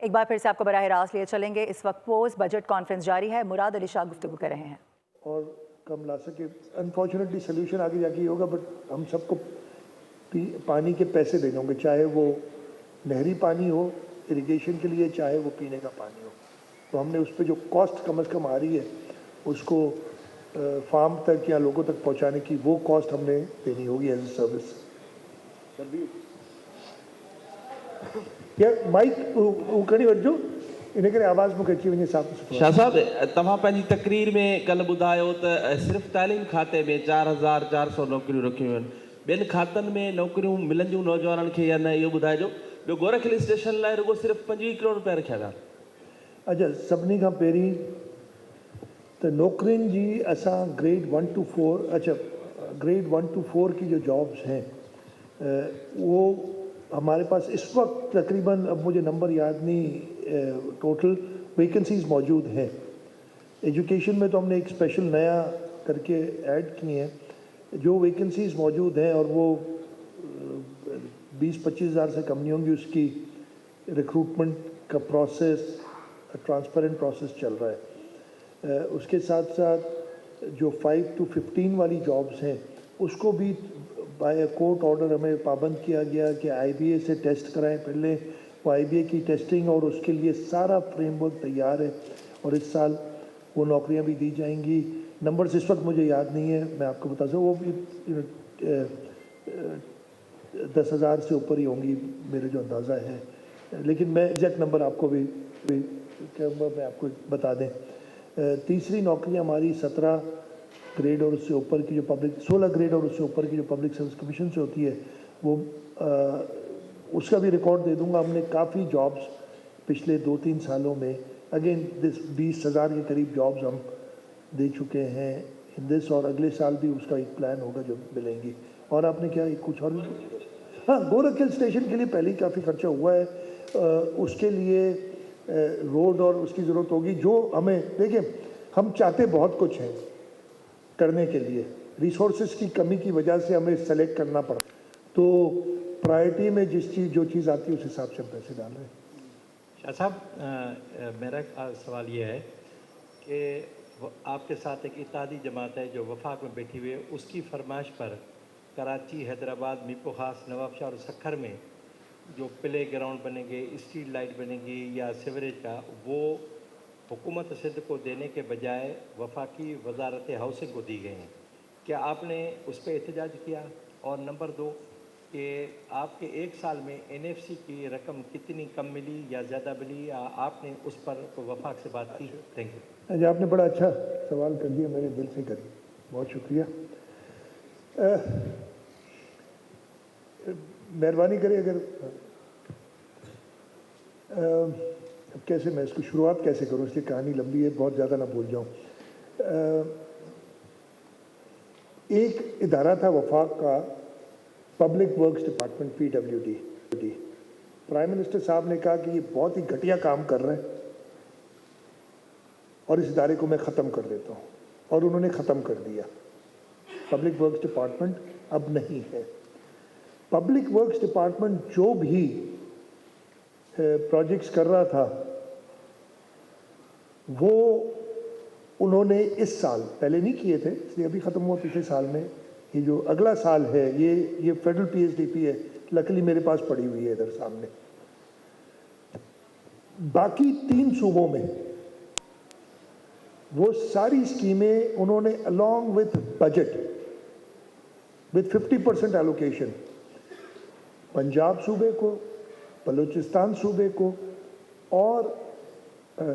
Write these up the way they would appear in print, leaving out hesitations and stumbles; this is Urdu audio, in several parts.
ایک بار پھر سے آپ کو براہ راست لیے چلیں گے. اس وقت پوسٹ بجٹ کانفرنس جاری ہے. مراد علی شاہ گفتگو کر رہے ہیں. اور کم لا سکے. انفارچونیٹلی سلیوشن آگے جا کے ہی ہوگا، بٹ ہم سب کو پانی کے پیسے دینے ہوں گے، چاہے وہ نہری پانی ہو اریگیشن کے لیے، چاہے وہ پینے کا پانی ہو. تو ہم نے اس پہ جو کاسٹ کم از کم آ رہی ہے اس کو فارم تک یا لوگوں تک پہنچانے کی وہ کاسٹ ہم نے دینی ہوگی ایز اے سروس. مائک کڑی وجو ان کرے آواز مجھے اچھی وجے صاحب. شاہ صاحب تمہاں پنجی تقریر میں کل بدھايو تو صرف تعلیم کھاتے میں 4400 نوکریوں رکھیوں ہیں. بین کھاتن میں نوکریوں ملن جو نوجوانن کے یا نہ یہ بدھائیو. جو گورکھ ہل اسٹیشن لائے رگو صرف 25 کروڑ روپے رکھا گیا. اچھا سبنی کا پیری تو نوکرین جی اساں گریڈ 1 to 4 اچھا گریڈ 1 to 4 کی جو جابس ہیں وہ ہمارے پاس اس وقت تقریباً، اب مجھے نمبر یاد نہیں، ٹوٹل ویکنسیز موجود ہیں. ایجوکیشن میں تو ہم نے ایک اسپیشل نیا کر کے ایڈ کی ہیں. جو ویکنسیز موجود ہیں اور وہ 20-25 ہزار سے کم نہیں ہوں گی. اس کی ریکروٹمنٹ کا پروسیس ٹرانسپیرنٹ پروسیس چل رہا ہے. اس کے ساتھ ساتھ جو 5 to 15 والی جابس ہیں اس کو بھی بائی کورٹ آرڈر ہمیں پابند کیا گیا کہ آئی بی اے سے ٹیسٹ کرائیں پہلے. وہ آئی بی اے کی ٹیسٹنگ اور اس کے لیے سارا فریم ورک تیار ہے اور اس سال وہ نوکریاں بھی دی جائیں گی. نمبرز اس وقت مجھے یاد نہیں ہے، میں آپ کو بتا سکوں وہ بھی 10,000 سے اوپر ہی ہوں گی میرے جو اندازہ ہے. لیکن میں ایگزیکٹ نمبر آپ کو بھی میں آپ کو بتا دیں. تیسری نوکری ہماری 17 گریڈ اور اس سے اوپر کی جو پبلک 16 گریڈ اور اس سے اوپر کی جو پبلک سروس کمیشن سے ہوتی ہے وہ اس کا بھی ریکارڈ دے دوں گا. ہم نے کافی جابس پچھلے 2-3 سالوں میں اگین 20,000 کے قریب جابس ہم دے چکے ہیں ہندس، اور اگلے سال بھی اس کا ایک پلان ہوگا جو ملیں گی. اور آپ نے کیا کچھ اور؟ ہاں گورکھ ہل اسٹیشن کے لیے پہلے ہی کافی خرچہ ہوا ہے. اس کے لیے روڈ اور اس کی ضرورت ہوگی. جو ہمیں دیکھیں ہم چاہتے بہت کچھ ہیں کرنے کے لیے، ریسورسز کی کمی کی وجہ سے ہمیں سلیکٹ کرنا پڑا. تو پرائرٹی میں جو چیز آتی ہے اس حساب سے ہم پیسے ڈال رہے ہیں. شاہ صاحب میرا سوال یہ ہے کہ آپ کے ساتھ ایک اتحادی جماعت ہے جو وفاق میں بیٹھی ہوئی ہے، اس کی فرمائش پر کراچی، حیدرآباد، میرپور خاص، نواب شاہ اور سکھر میں جو پلے گراؤنڈ بنیں گے، اسٹریٹ لائٹ بنے گی یا سیوریج کا، وہ حکومت سندھ کو دینے کے بجائے وفاقی وزارت ہاؤسنگ کو دی گئے ہیں. کیا آپ نے اس پہ احتجاج کیا؟ اور نمبر 2 کہ آپ کے 1 سال میں این ایف سی کی رقم کتنی کم ملی یا زیادہ ملی، یا آپ نے اس پر وفاق سے بات کی؟ Thank you. جی آپ نے بڑا اچھا سوال کر دیا، میرے دل سے کری، بہت شکریہ. مہربانی کرے اگر اب کیسے میں اس کو شروعات کیسے کروں، اس کی کہانی لمبی ہے، بہت زیادہ نہ بھول جاؤں. ایک ادارہ تھا وفاق کا، public works department, PWD. Prime minister صاحب نے کہا کہ یہ بہت ہی گھٹیا کام کر رہے ہیں اور اس ادارے کو میں ختم کر دیتا ہوں، اور انہوں نے ختم کر دیا. پبلک ورکس ڈپارٹمنٹ اب نہیں ہے. پبلک ورکس ڈپارٹمنٹ جو بھی پروجیکٹس کر رہا تھا وہ انہوں نے اس سال، پہلے نہیں کیے تھے اس لیے ابھی ختم ہوا پچھلے سال میں. یہ جو اگلا سال ہے یہ فیڈرل PSDP ہے، لکیلی میرے پاس پڑی ہوئی ہے ادھر سامنے. باقی 3 صوبوں میں وہ ساری اسکیمیں انہوں نے along with budget with 50% allocation Punjab صوبے کو، بلوچستان صوبے کو اور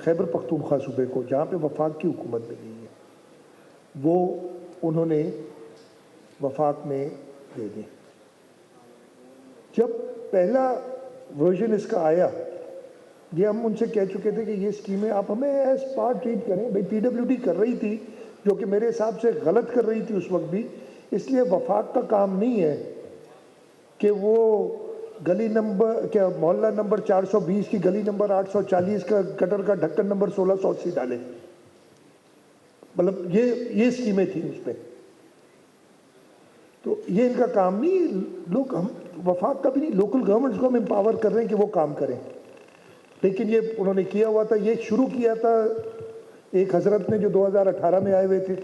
خیبر پختونخوا صوبے کو، جہاں پہ وفاق کی حکومت ملی ہے، وہ انہوں نے وفاق میں دے دی. جب پہلا ورژن اس کا آیا، یہ ہم ان سے کہہ چکے تھے کہ یہ اسکیمیں آپ ہمیں ایز پارٹ ٹریٹ کریں. بھائی PWD کر رہی تھی جو کہ میرے حساب سے غلط کر رہی تھی اس وقت بھی، اس لیے وفاق کا کام نہیں ہے کہ وہ گلی نمبر کیا محلہ نمبر 420 کی گلی نمبر 840 کا گٹر کا ڈھکن نمبر 1680 ڈالے. مطلب یہ اسکیمیں تھیں اس پہ. تو یہ ان کا کام نہیں. لوگ ہم وفاق کا بھی نہیں، لوکل گورنمنٹس کو ہم امپاور کر رہے ہیں کہ وہ کام کریں. لیکن یہ انہوں نے کیا ہوا تھا, یہ شروع کیا تھا ایک حضرت نے جو 2018 میں آئے ہوئے تھے.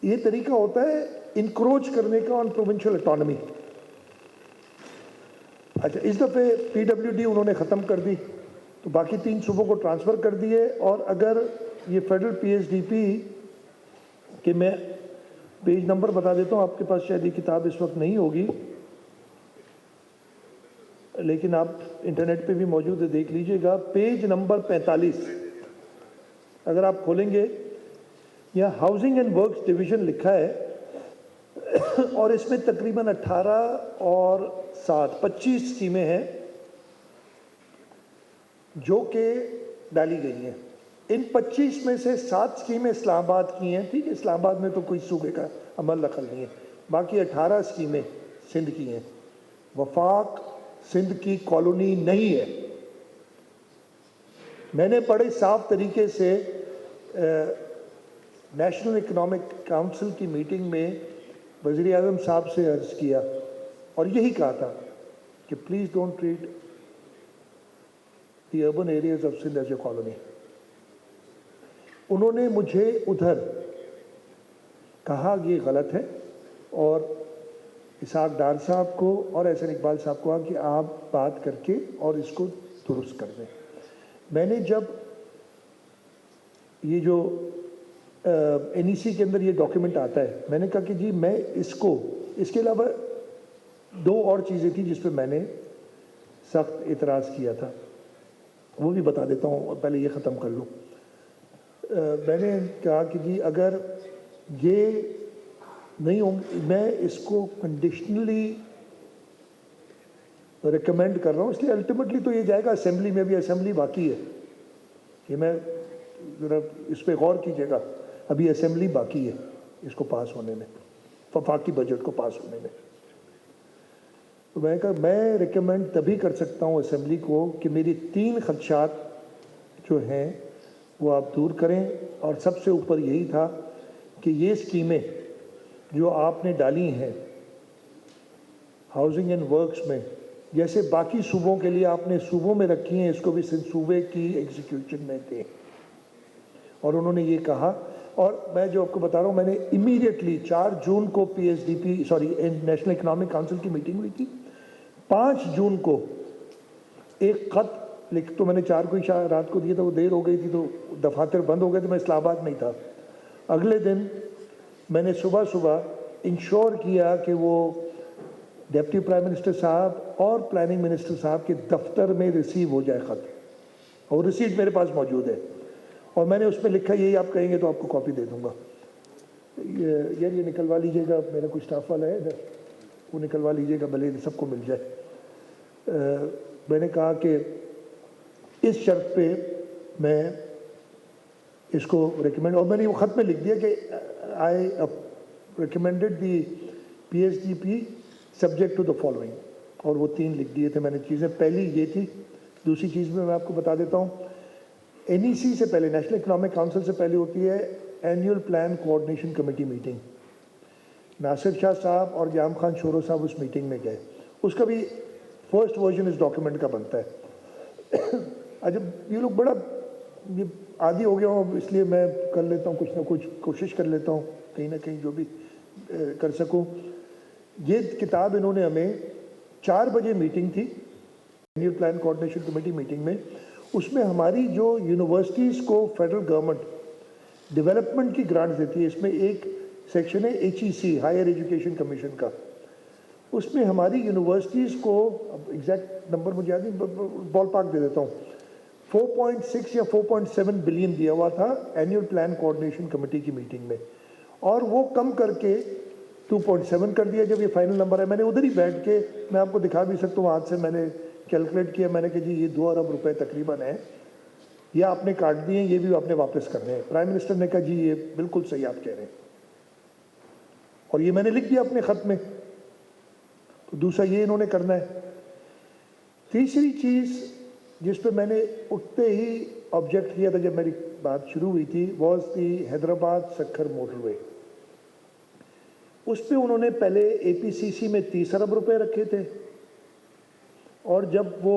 یہ طریقہ ہوتا ہے انکروچ کرنے کا آن پروونشل اٹانومی. اچھا, اس دفعہ پی ڈبلیو ڈی انہوں نے ختم کر دی تو باقی 3 صوبوں کو ٹرانسفر کر دیے. اور اگر یہ فیڈرل پی ایس ڈی پی کہ میں پیج نمبر بتا دیتا ہوں, آپ کے پاس شاید یہ کتاب اس وقت نہیں ہوگی لیکن آپ انٹرنیٹ پہ بھی موجود ہے, دیکھ لیجئے گا. پیج نمبر 45 اگر آپ کھولیں گے, یہاں ہاؤسنگ اینڈ ورکس ڈویژن لکھا ہے اور اس میں تقریباً 18 اور 7 25 اسکیمیں ہیں جو کہ ڈالی گئی ہیں. ان 25 میں سے 7 اسکیمیں اسلام آباد کی ہیں. ٹھیک ہے, اسلام آباد میں تو کوئی صوبے کا عمل دخل نہیں ہے. باقی 18 اسکیمیں سندھ کی ہیں. وفاق سندھ کی کالونی نہیں ہے. میں نے بڑے صاف طریقے سے نیشنل اکنامک کونسل کی میٹنگ میں وزیر اعظم صاحب سے عرض کیا اور یہی کہا تھا کہ please don't treat the urban areas of Sindh as a colony. انہوں نے مجھے ادھر کہا یہ غلط ہے اور اسحاق ڈار صاحب کو اور احسن اقبال صاحب کو کہا کہ آپ بات کر کے اور اس کو درست کر دیں. میں نے جب یہ جو این ای سی کے اندر یہ ڈاکیومنٹ آتا ہے, میں نے کہا کہ جی میں اس کو, اس کے علاوہ 2 اور چیزیں تھیں جس پہ میں نے سخت اعتراض کیا تھا, وہ بھی بتا دیتا ہوں, پہلے یہ ختم کر لوں. میں نے کہا کہ جی اگر یہ نہیں ہوں, میں اس کو کنڈیشنلی ریکمینڈ کر رہا ہوں, اس لیے الٹیمیٹلی تو یہ جائے گا اسمبلی میں بھی. اسمبلی باقی ہے, یہ میں ذرا اس پہ غور کیجیے گا, ابھی اسمبلی باقی ہے اس کو پاس ہونے میں, وفاقی بجٹ کو پاس ہونے میں. تو میں نے کہا میں ریکمینڈ تبھی کر سکتا ہوں اسمبلی کو کہ میری 3 خدشات جو ہیں وہ آپ دور کریں. اور سب سے اوپر یہی تھا کہ یہ اسکیمیں جو آپ نے ڈالی ہیں ہاؤسنگ اینڈ ورکس میں, جیسے باقی صوبوں کے لیے آپ نے صوبوں میں رکھی ہیں, اس کو بھی صوبے کی ایگزیکیوشن میں دیں. اور انہوں نے یہ کہا, اور میں جو آپ کو بتا رہا ہوں, میں نے امیڈیٹلی 4 جون کو پی ایس ڈی پی نیشنل اکنامک کونسل کی میٹنگ ہوئی تھی. 5 جون کو ایک خط لکھ تو میں نے 4 کو رات کو دیا تھا, وہ دیر ہو گئی تھی تو دفاتر بند ہو گئے تھے, میں اسلام آباد نہیں تھا. اگلے دن میں نے صبح انشور کیا کہ وہ ڈپٹی پرائم منسٹر صاحب اور پلاننگ منسٹر صاحب کے دفتر میں ریسیو ہو جائے خط, اور ریسیٹ میرے پاس موجود ہے. اور میں نے اس میں لکھا, یہی آپ کہیں گے تو آپ کو کاپی دے دوں گا. یار یہ نکلوا لیجئے گا, میرا کوئی اسٹاف والا ہے ادھر, وہ نکلوا لیجئے گا, بھلے سب کو مل جائے. میں نے کہا کہ اس شرط پہ میں اس کو ریکمینڈ, اور میں نے وہ خط میں لکھ دیا کہ I recommended the P S D P subject to the following, اور وہ 3 لکھ دیے تھے میں نے چیزیں. پہلی یہ تھی. دوسری چیز میں آپ کو بتا دیتا ہوں, این ای سی سے پہلے, نیشنل اکنامک کونسل سے پہلے ہوتی ہے annual plan coordination committee meeting. Nasir Shah Sahib اور جام خان شورو صاحب اس میٹنگ میں گئے. اس کا بھی فرسٹ ورژن اس ڈاکیومنٹ کا بنتا ہے. جب یہ لوگ بڑا یہ عادی ہو گیا ہوں, اس لیے میں کر لیتا ہوں کچھ نہ کچھ, کوشش کر لیتا ہوں کہیں نہ کہیں جو بھی کر سکوں. یہ کتاب انہوں نے ہمیں 4 بجے میٹنگ تھی annual plan coordination committee meeting میں, اس میں ہماری جو یونیورسٹیز کو فیڈرل گورنمنٹ ڈیولپمنٹ کی گرانٹس دیتی ہے, اس میں ایک سیکشن ہے ایچ ای سی, ہائر ایجوکیشن کمیشن کا. اس میں ہماری یونیورسٹیز کو, اب ایگزیکٹ نمبر مجھے یاد نہیں, بال پارک دے دیتا ہوں, 4.6 یا 4.7 بلین دیا ہوا تھا اینیول پلان کوآرڈینیشن کمیٹی کی میٹنگ میں, اور وہ کم کر کے 2.7 کر دیا. جب یہ فائنل نمبر ہے, میں نے ادھر ہی بیٹھ کے, میں آپ کو دکھا بھی سکتا ہوں ہاتھ سے, میں نے کیلکولیٹ کیا, میں نے کہا جی یہ 2 ارب روپے تقریباً ہیں, یہ آپ نے کاٹ دیے ہیں, یہ بھی آپ نے واپس کرنے ہیں. پرائم منسٹر نے کہا جی یہ بالکل صحیح آپ کہہ رہے ہیں, اور یہ میں نے لکھ دیا اپنے خط میں. تو دوسرا یہ انہوں نے کرنا ہے. تیسری چیز جس پہ میں نے اٹھتے ہی آبجیکٹ کیا تھا جب میری بات شروع ہوئی تھی, was the Hyderabad Sukkur motorway. اس پہ انہوں نے پہلے اے پی سی سی میں 30 ارب روپے رکھے تھے, اور جب وہ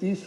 30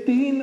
3